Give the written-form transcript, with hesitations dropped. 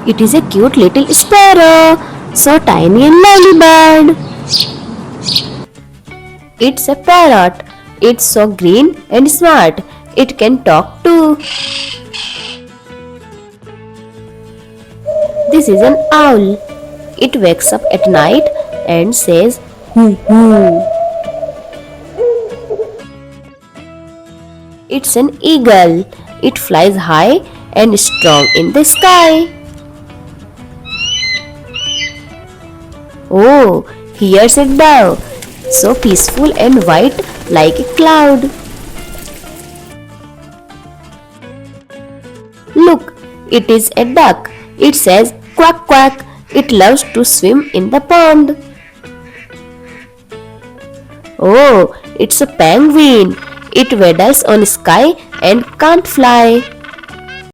It is a cute little sparrow, so tiny and lovely bird. It's a parrot. It's so green and smart. It can talk too. This is an owl. It wakes up at night and says hoo hoo. It's an eagle. It flies high and strong in the sky. Oh, here's a dove, so peaceful and white like a cloud. Look, it is a duck. It says quack quack. It loves to swim in the pond. Oh, it's a penguin. It waddles on sky and can't fly.